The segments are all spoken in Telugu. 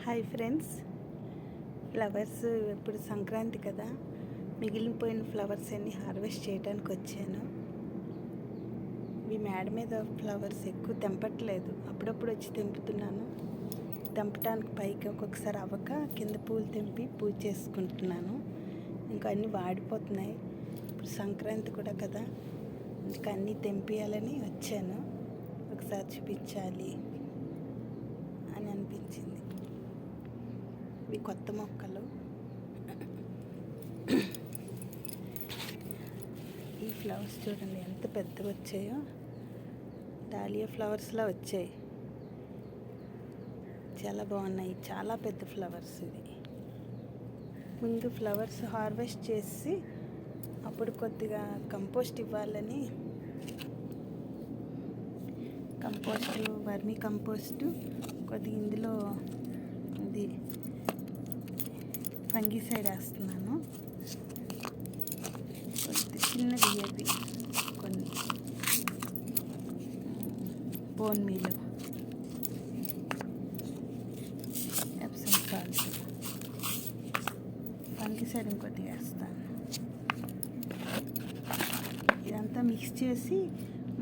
హాయ్ ఫ్రెండ్స్, ఫ్లవర్స్ ఇప్పుడు సంక్రాంతి కదా, మిగిలిపోయిన ఫ్లవర్స్ అన్నీ హార్వెస్ట్ చేయడానికి వచ్చాను. ఈ మేడ మీద ఫ్లవర్స్ ఎక్కువ తెంపట్లేదు, అప్పుడప్పుడు వచ్చి తెంపుతున్నాను. తెంపడానికి పైకి ఒక్కొక్కసారి అవ్వక కింద పూలు తెంపి పూజ చేసుకుంటున్నాను. ఇంకా అన్నీ వాడిపోతున్నాయి. ఇప్పుడు సంక్రాంతి కూడా కదా, ఇంకా అన్నీ తెంపియాలని వచ్చాను. ఒకసారి చూపించాలి అని అనిపించింది. ఇవి కొత్త మొక్కలు. ఈ ఫ్లవర్స్ చూడండి ఎంత పెద్దగా వచ్చాయో, డాలియా ఫ్లవర్స్లా వచ్చాయి. చాలా బాగున్నాయి, చాలా పెద్ద ఫ్లవర్స్. ఇది ముందు ఫ్లవర్స్ హార్వెస్ట్ చేసి అప్పుడు కొద్దిగా కంపోస్ట్ ఇవ్వాలని, కంపోస్టు, వర్మీ కంపోస్టు కొద్దిగా ఇందులో ఇది ఫంగిసైడ్ వేస్తున్నాను. కొద్ది చిన్నది ఏది కొన్ని bone meal, Epsom salt, fungicide ఇంకొద్దిగా వేస్తాను. ఇదంతా మిక్స్ చేసి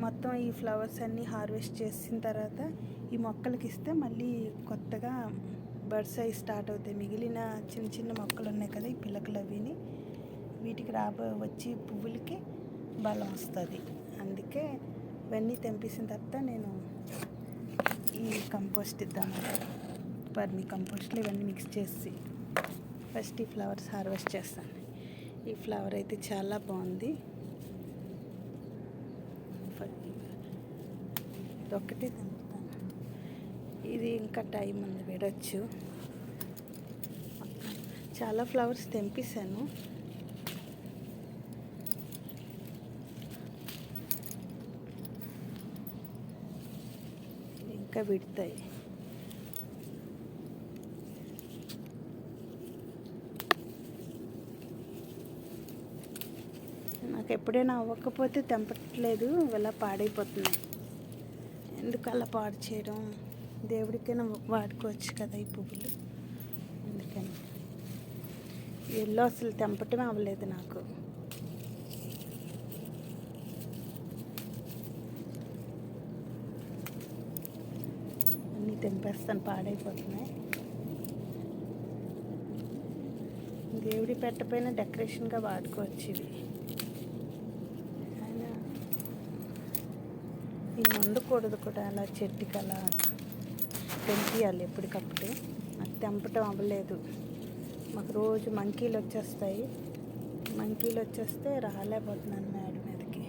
మొత్తం ఈ ఫ్లవర్స్ అన్నీ హార్వెస్ట్ చేసిన తర్వాత ఈ మొక్కలకి ఇస్తే మళ్ళీ కొత్తగా బర్డ్స్ అవి స్టార్ట్ అవుతాయి. మిగిలిన చిన్న చిన్న మొక్కలు ఉన్నాయి కదా, ఈ పిల్లకలు అవిని, వీటికి వచ్చి పువ్వులకి బలం వస్తుంది. అందుకే ఇవన్నీ తెంపేసిన తర్వాత నేను ఈ కంపోస్ట్ ఇద్దామంటే వర్మీ కంపోస్ట్లో ఇవన్నీ మిక్స్ చేసి ఫస్ట్ ఈ ఫ్లవర్స్ హార్వెస్ట్ చేస్తాను. ఈ ఫ్లవర్ అయితే చాలా బాగుంది. ఇదొక్కటే తెంపుతాను. ఇది ఇంకా టైం ఉంది, విడొచ్చు. చాలా ఫ్లవర్స్ తెంపేశాను. ఇంకా విడతాయి. నాకు ఎప్పుడైనా అవ్వకపోతే తెంపట్లేదు, ఇలా పాడైపోతున్నాయి. ఎందుకు అలా పాడు చేయడం, దేవుడికైనా వాడుకోవచ్చు కదా ఈ పువ్వులు. అందుకని ఎల్లో అసలు తెంపటమే అవ్వలేదు నాకు. అన్నీ తెంపేస్తాను, పాడైపోతున్నాయి. దేవుడి పెట్టపోయినా డెకరేషన్గా వాడుకోవచ్చు ఇవి. అయినా ఇవి వండకూడదు కూడా, అలా చెట్టుకి అలా తెంపియాలి ఎప్పటికప్పుడు. నాకు తెంపటం అవ్వలేదు. మాకు రోజు మంకీలు వచ్చేస్తాయి. మంకీలు వచ్చేస్తే రాలేకపోతున్నాను మేడ మీదకి.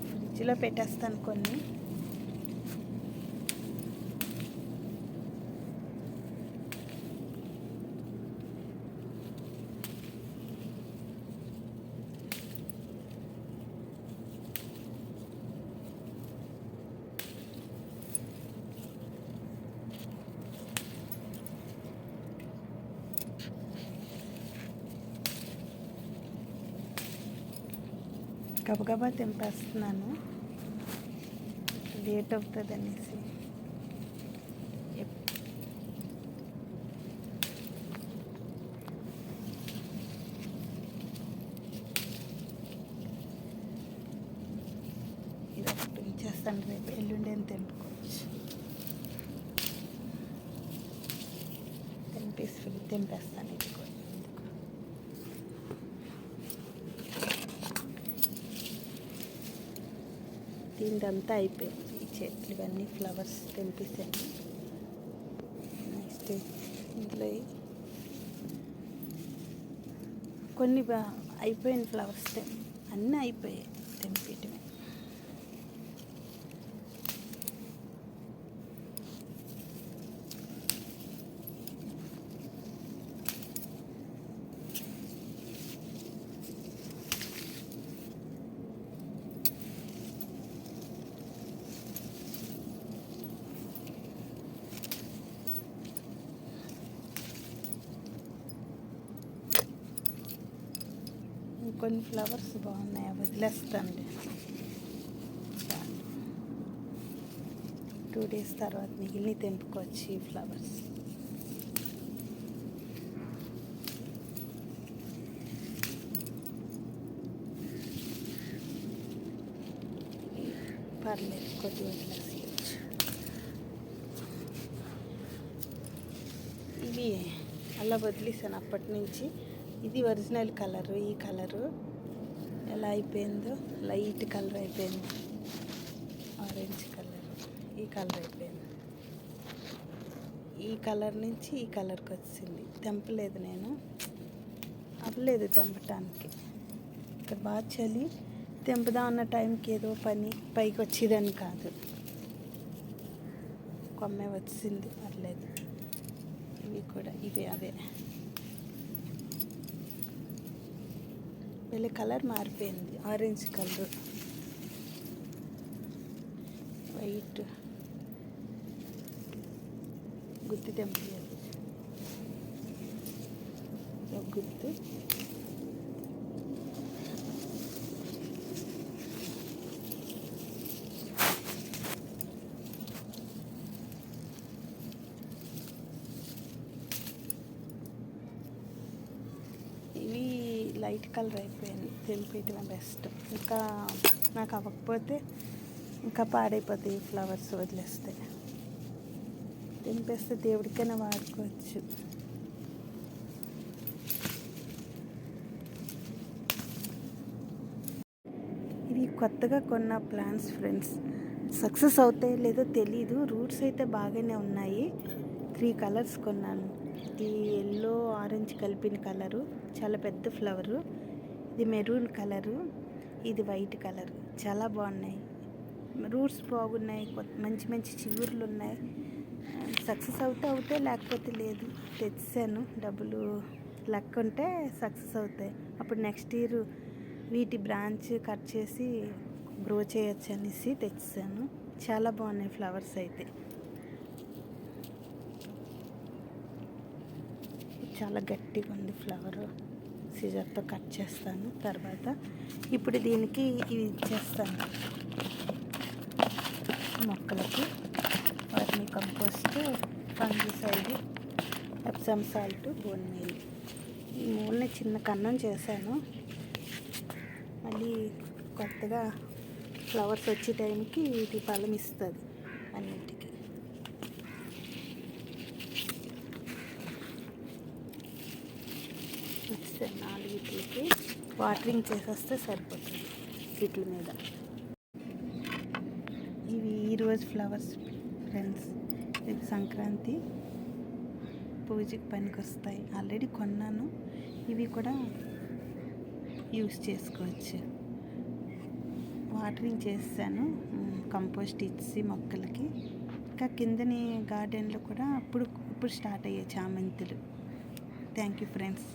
ఫ్రిడ్జ్లో పెట్టేస్తాను కొన్ని. గబగబా తెంపేస్తున్నాను, లేట్ అవుతుంది అనేసి. ఇది ఒకటి ఇచ్చేస్తాను, రేపు ఎల్లుండి అని తెంపుకోవచ్చు. తెంపేస్తాను ఇది కూడా. దీనిదంతా అయిపోయింది. ఈ చెట్లు ఇవన్నీ ఫ్లవర్స్ తెంపేసాను. నెక్స్ట్ ఇందులో కొన్ని అయిపోయిన ఫ్లవర్స్ అన్నీ అయిపోయాయి తెంపేయటమే. కొన్ని ఫ్లవర్స్ బాగున్నాయి, వదిలేస్తాను. 2 days తర్వాత మిగిలిన తెంపుకోవచ్చు ఈ ఫ్లవర్స్. పర్లేదు, కొద్దిగా వదిలేసేయచ్చు. ఇవి అలా వదిలేసాను అప్పటి నుంచి. ఇది ఒరిజినల్ కలరు. ఈ కలరు ఎలా అయిపోయిందో, లైట్ కలర్ అయిపోయింది, ఆరెంజ్ కలర్. ఈ కలర్ అయిపోయింది. ఈ కలర్ నుంచి ఈ కలర్కి వచ్చింది. తెంపలేదు, నేను అవ్వలేదు తెంపటానికి. ఇక్కడ బాగా చలి, తెంపుదాం అన్న టైంకి ఏదో పని పైకి వచ్చేదని కాదు, కొమ్మే వచ్చింది. పర్లేదు. ఇవి కూడా ఇవే అవే. వీళ్ళ కలర్ మారిపోయింది, ఆరెంజ్ కలర్, వైట్. గుత్తి తెంపలేదు, ఒక గుత్తు. ఇవి లైట్ కలర్ అయిపోయింది, తెలిపేయటమే బెస్ట్. ఇంకా నాకు అవ్వకపోతే ఇంకా పాడైపోతాయి ఈ ఫ్లవర్స్ వదిలేస్తే. తెంపేస్తే దేవుడికైనా వాడుకోవచ్చు. ఇవి కొత్తగా కొన్న ప్లాంట్స్ ఫ్రెండ్స్. సక్సెస్ అవుతాయో లేదో తెలీదు. రూట్స్ అయితే బాగానే ఉన్నాయి. 3 కలర్స్ కొన్నాను. ఈ ఎల్లో ఆరెంజ్ కలిపిన కలరు, చాలా పెద్ద ఫ్లవరు. ఇది మెరూన్ కలరు, ఇది వైట్ కలర్. చాలా బాగున్నాయి. రూట్స్ బాగున్నాయి, మంచి మంచి చిగుర్లు ఉన్నాయి. సక్సెస్ అవుతే లేకపోతే లేదు. తెచ్చాను, డబ్బులు లెక్క ఉంటే సక్సెస్ అవుతాయి. అప్పుడు నెక్స్ట్ ఇయర్ వీటి బ్రాంచ్ కట్ చేసి గ్రో చేయొచ్చు అనేసి తెచ్చాను. చాలా బాగున్నాయి ఫ్లవర్స్ అయితే. చాలా గట్టిగా ఉంది ఫ్లవర్. సిజర్తో కట్ చేస్తాను తర్వాత. ఇప్పుడు దీనికి ఇవి ఇచ్చేస్తాను మొక్కలకి. Vermi compost, fungicide, Epsom salt, bone meal. ఈ మూలనే చిన్న కన్నం చేశాను. మళ్ళీ కొత్తగా ఫ్లవర్స్ వచ్చే టైంకి వీటి ఫలం ఇస్తుంది అన్నింటికి. ఇచ్చాను 4 వీటికి. వాటరింగ్ చేసేస్తే సరిపోతుంది వీటి మీద. ఇవి ఈరోజు ఫ్లవర్స్ ఫ్రెండ్స్. ఇది సంక్రాంతి పూజకి పనికి వస్తాయి. ఆల్రెడీ కొన్నాను. ఇవి కూడా యూస్ చేసుకోవచ్చు. వాటరింగ్ చేసాను, కంపోస్ట్ ఇచ్చి మొక్కలకి. ఇంకా కిందని గార్డెన్లో కూడా ఇప్పుడు స్టార్ట్ అయ్యాయి చామంతులు. Thank you friends.